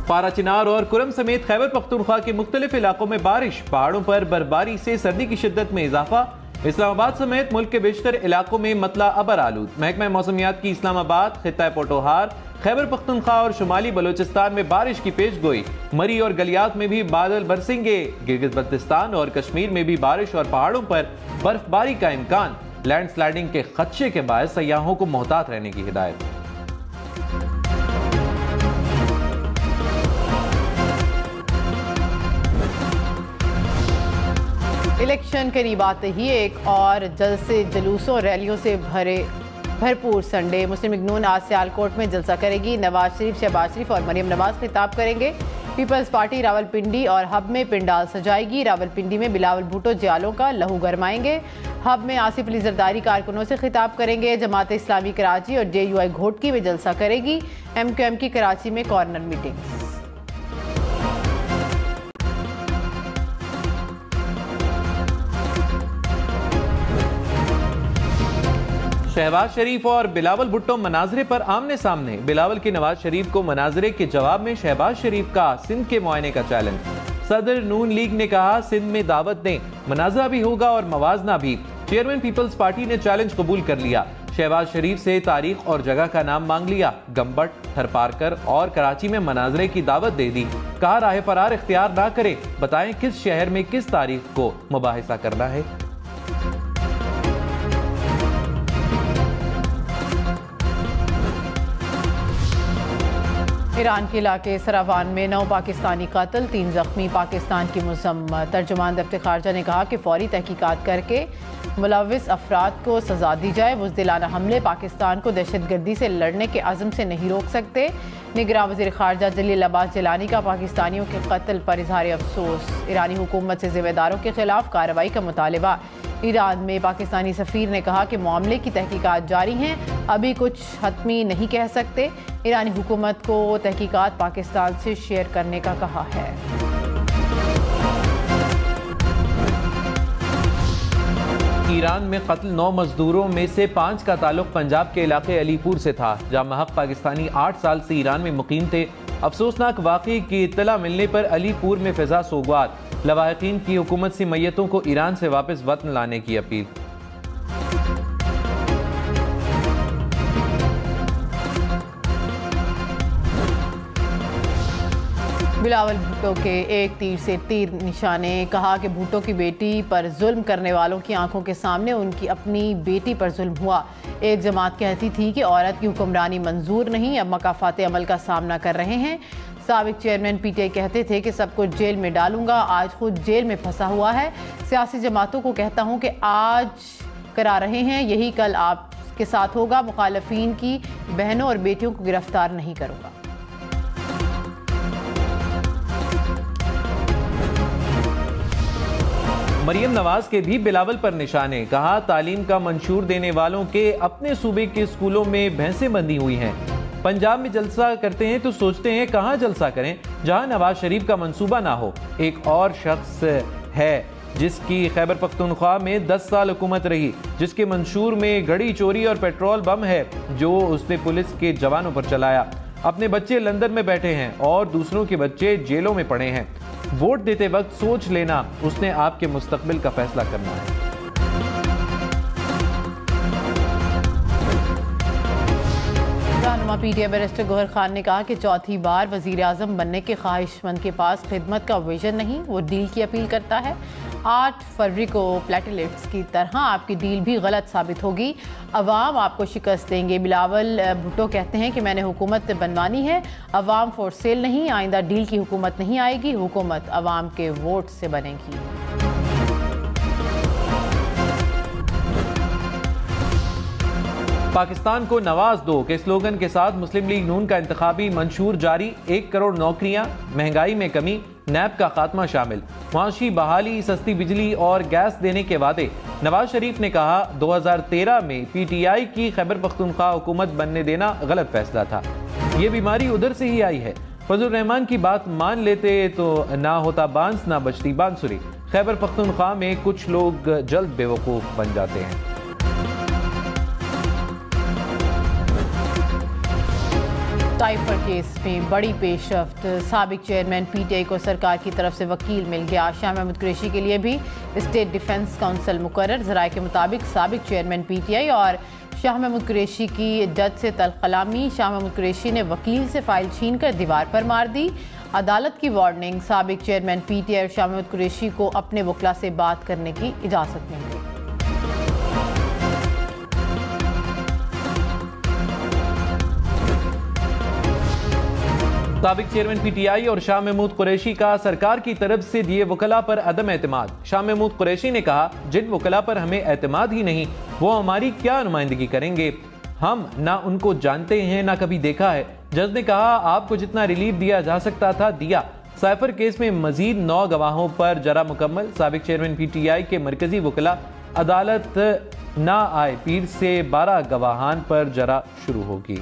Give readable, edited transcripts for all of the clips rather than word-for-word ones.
पारा चिनार और कुरम समेत खैबर पख्तूनख्वा के मुख्तलिफ इलाकों में बारिश, पहाड़ों पर बर्फबारी से सर्दी की शिद्दत में इजाफा। इस्लामाबाद समेत मुल्क के बेशतर इलाकों में मतला अबर आलूद। महकमा मौसमियात की इस्लामाबाद, खित्ता पोटोहार, खैबर पख्तूनख्वा और शुमाली बलोचिस्तान में बारिश की पेश गोई। मरी और गलियात में भी बादल बरसेंगे। गिलगित बल्तिस्तान और कश्मीर में भी बारिश और पहाड़ों पर बर्फबारी का इम्कान। लैंडस्लाइडिंग के खदशे के बायस सयाहों को मोहतात रहने की हिदायत। इलेक्शन करीब आते ही एक और जलसे, जुलूसों, रैलियों से भरपूर संडे। मुस्लिम लीग नून आज सियालकोट में जलसा करेगी। नवाज शरीफ, शहबाज शरीफ और मरियम नवाज खिताब करेंगे। पीपल्स पार्टी रावलपिंडी और हब में पिंडाल सजाएगी। रावलपिंडी में बिलावल भुट्टो जियालों का लहू गरमाएंगे। हब में आसिफ अली जरदारी कारकुनों से खिताब करेंगे। जमात इस्लामी कराची और JUI घोटकी में जलसा करेगी। MQM की कराची में कॉर्नर मीटिंग। शहबाज शरीफ और बिलावल भुट्टो मनाजरे पर आमने सामने। बिलावल के नवाज शरीफ को मनाजरे के जवाब में शहबाज शरीफ का सिंध के मुआयने का चैलेंज। सदर नून लीग ने कहा सिंध में दावत दें, मनाजरा भी होगा और मवाजना भी। चेयरमैन पीपल्स पार्टी ने चैलेंज कबूल कर लिया। शहबाज शरीफ से तारीख और जगह का नाम मांग लिया। गम्बट, थरपारकर और कराची में मनाजरे की दावत दे दी। कहा राह फरार इख्तियार ना करे, बताएं किस शहर में किस तारीख को मुबाहिसा करना है। ईरान के इलाके सरावान में 9 पाकिस्तानी कातिल, 3 जख्मी। पाकिस्तान की मुज़म्मत। तर्जुमान दफ्तर खारजा ने कहा कि फौरी तहकीकात करके मुलव्विस अफराद को सजा दी जाए। बुज़दिलाना हमले पाकिस्तान को दहशतगर्दी से लड़ने के अज़म से नहीं रोक सकते। निगरान वज़ीर खारजा जलील अब्बास जिलानी का पाकिस्तानियों के कत्ल पर इजहार अफसोस। ईरानी हुकूमत से ज़िम्मेदारों के खिलाफ कार्रवाई का मुतालबा। ईरान में पाकिस्तानी सफ़ीर ने कहा कि मामले की तहकीकात जारी हैं, अभी कुछ हतमी नहीं कह सकते। ईरानी हुकूमत को तहकीकात पाकिस्तान से शेयर करने का कहा है। ईरान में कत्ल 9 मजदूरों में से 5 का ताल्लुक पंजाब के इलाके अलीपुर से था, जहां महक पाकिस्तानी 8 साल से ईरान में मुकीम थे। अफसोसनाक वाक़े की इत्तला मिलने पर अलीपुर में फिजा सोगवार। लवाहिकीन की हुकूमत से मैयतों को ईरान से वापस वतन लाने की अपील। बिलावल भुट्टो के एक तीर से तीर निशाने। कहा कि भुट्टो की बेटी पर जुल्म करने वालों की आंखों के सामने उनकी अपनी बेटी पर जुल्म हुआ। एक जमात कहती थी कि औरत की हुक्मरानी मंजूर नहीं, अब मकाफात अमल का सामना कर रहे हैं। साबिक चेयरमैन PTI कहते थे कि सबको जेल में डालूंगा, आज खुद जेल में फंसा हुआ है। सियासी जमातों को कहता हूं कि आज करा रहे हैं, यही कल आपके साथ होगा। मुखालफीन की बहनों और बेटियों को गिरफ्तार नहीं करूंगा। मरियम नवाज के भी बिलावल पर निशाने। कहा तालीम का मंशूर देने वालों के अपने सूबे के स्कूलों में भैंसें बंधी हुई हैं। पंजाब में जलसा करते हैं तो सोचते हैं कहां जलसा करें जहां नवाज शरीफ का मंसूबा ना हो। एक और शख्स है जिसकी खैबर पख्तूनख्वा में 10 साल हुकूमत रही, जिसके मंशूर में घड़ी चोरी और पेट्रोल बम है, जो उसने पुलिस के जवानों पर चलाया। अपने बच्चे लंदन में बैठे हैं और दूसरों के बच्चे जेलों में पड़े हैं। वोट देते वक्त सोच लेना, उसने आपके मुस्तकबिल का फैसला करना है। रहनुमा PTI बैरिस्टर गौहर खान ने कहा कि चौथी बार वजीर आजम बनने के ख्वाहिशमंद के पास खिदमत का विजन नहीं, वो डील की अपील करता है। 8 फरवरी को प्लेटलेट्स की तरह आपकी डील भी गलत साबित होगी, अवाम आपको शिकस्त देंगे। बिलावल भुट्टो कहते हैं कि मैंने हुकूमत बनवानी है, अवाम फॉर सेल नहीं। आइंदा डील की हुकूमत नहीं आएगी, हुकूमत अवाम के वोट से बनेगी। पाकिस्तान को नवाज दो के स्लोगन के साथ मुस्लिम लीग नून का इंतखाबी मंशूर जारी। 1 करोड़ नौकरियां, महंगाई में कमी, नैब का खात्मा शामिल, मुआशी बहाली, सस्ती बिजली और गैस देने के वादे। नवाज शरीफ ने कहा 2013 में PTI की खैबर पख्तूनख्वा हुकूमत बनने देना गलत फैसला था, ये बीमारी उधर से ही आई है। फजल रहमान की बात मान लेते तो ना होता बांस ना बचती बांसुरी। खैबर पख्तूनख्वा में कुछ लोग जल्द बेवकूफ़ बन जाते हैं। साइफर केस में बड़ी पेशरफ्त, साबिक चेयरमैन पीटीआई को सरकार की तरफ से वकील मिल गया। शाह महमूद कुरैशी के लिए भी स्टेट डिफेंस काउंसिल मुकर्रर। ज़राए के मुताबिक साबिक चेयरमैन पीटीआई और शाह महमूद कुरैशी की जज से तल्ख कलामी। शाह महमूद कुरैशी ने वकील से फाइल छीन कर दीवार पर मार दी। अदालत की वार्निंग, साबिक चेयरमैन पीटीआई और शाह महमूद कुरैशी को अपने वकला से बात करने की इजाज़त मिल गई। साबिक चेयरमैन पीटीआई और शाह महमूद कुरैशी का सरकार की तरफ से दिए वकला पर अदम एतमाद। शाह महमूद कुरैशी ने कहा, जिन वकला पर हमें एतमाद ही नहीं वो हमारी क्या नुमाइंदगी करेंगे, हम ना उनको जानते हैं ना कभी देखा है। जज ने कहा, आपको जितना रिलीफ दिया जा सकता था दिया। साइफर केस में मजीद 9 गवाहों पर जरा मुकम्मल। साबिक चेयरमैन पीटीआई के मरकजी वकला अदालत ना आए पीर से 12 गवाहान पर जरा शुरू होगी।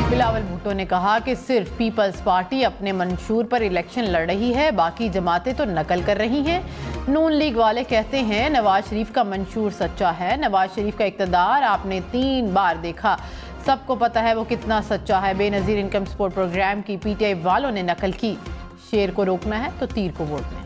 बिलावल भुट्टो ने कहा कि सिर्फ पीपल्स पार्टी अपने मंशूर पर इलेक्शन लड़ रही है, बाकी जमातें तो नकल कर रही हैं। नून लीग वाले कहते हैं नवाज शरीफ का मंशूर सच्चा है। नवाज शरीफ का इक़्तिदार आपने 3 बार देखा, सबको पता है वो कितना सच्चा है। बेनज़ीर इनकम सपोर्ट प्रोग्राम की पीटीआई वालों ने नकल की। शेर को रोकना है तो तीर को वोट दें।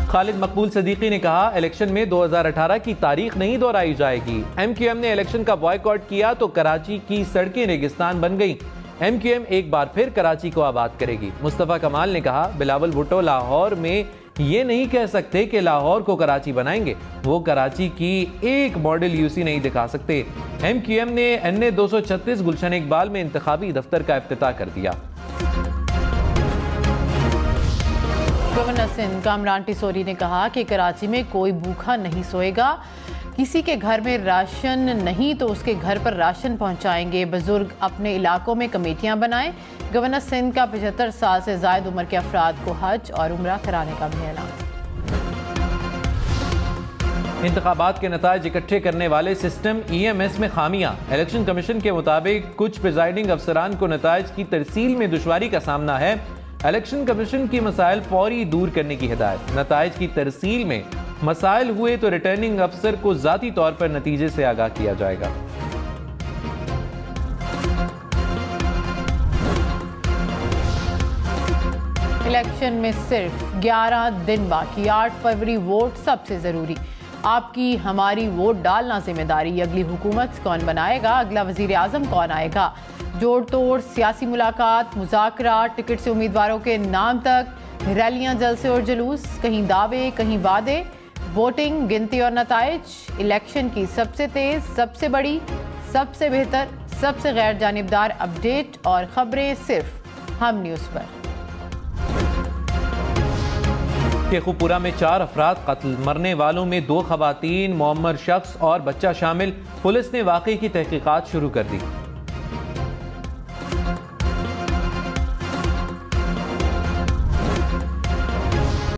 खालिद मकबूल सदीकी ने कहा, इलेक्शन में 2018 की तारीख नहीं दोहराई जाएगी। एमक्यूएम ने इलेक्शन का बॉयकॉट किया तो कराची की सड़कें रेगिस्तान बन गई। एमक्यूएम एक बार फिर कराची को आबाद करेगी। मुस्तफ़ा कमाल ने कहा, बिलावल भुट्टो लाहौर में ये नहीं कह सकते कि लाहौर को कराची बनाएंगे, वो कराची की एक मॉडल यूसी नहीं दिखा सकते। एमक्यूएम ने NA 236 गुलशन इकबाल में इंतखाबी दफ्तर का इफ्तिताह कर दिया। गवर्नर सिंध कामरान टिसोरी ने कहा कि कराची में कोई भूखा नहीं सोएगा। किसी के घर में राशन नहीं तो उसके घर पर राशन पहुंचाएंगे। बुजुर्ग अपने इलाकों में कमेटियां बनाएं। गवर्नर सिंध का 75 साल से जायद उम्र के अफराद को हज और उम्रा कराने का भी ऐलान। इंतखाबात के नताइज इकट्ठे करने वाले सिस्टम EMS में खामियां। इलेक्शन कमीशन के मुताबिक कुछ प्रिजाइडिंग अफसरान को नताइज की तरसील में दुश्वारी का सामना है। इलेक्शन कमीशन की मसाइल फौरी दूर करने की हिदायत। नताइज की तरसील में मसाइल हुए तो रिटर्निंग अफसर को जाती तौर पर नतीजे से आगाह किया जाएगा। इलेक्शन में सिर्फ 11 दिन बाकी। 8 फरवरी वोट सबसे जरूरी। आपकी हमारी वोट डालना जिम्मेदारी। अगली हुकूमत कौन बनाएगा, अगला वजीर आजम कौन आएगा, जोड़ तोड़ सियासी मुलाकात, मुज़ाकरात, टिकट से उम्मीदवारों के नाम तक, रैलियां, जलसे और जुलूस, कहीं दावे कहीं वादे, वोटिंग, गिनती और नताइज। इलेक्शन की सबसे तेज, सबसे बड़ी, सबसे बेहतर, सबसे गैर जानिबदार अपडेट और खबरें सिर्फ हम न्यूज़ पर। शेखुपुरा में 4 अफराद कत्ल, मरने वालों में 2 खवातीन, मुअम्मर शख्स और बच्चा शामिल। पुलिस ने वाक़े की तहकीकात शुरू कर दी।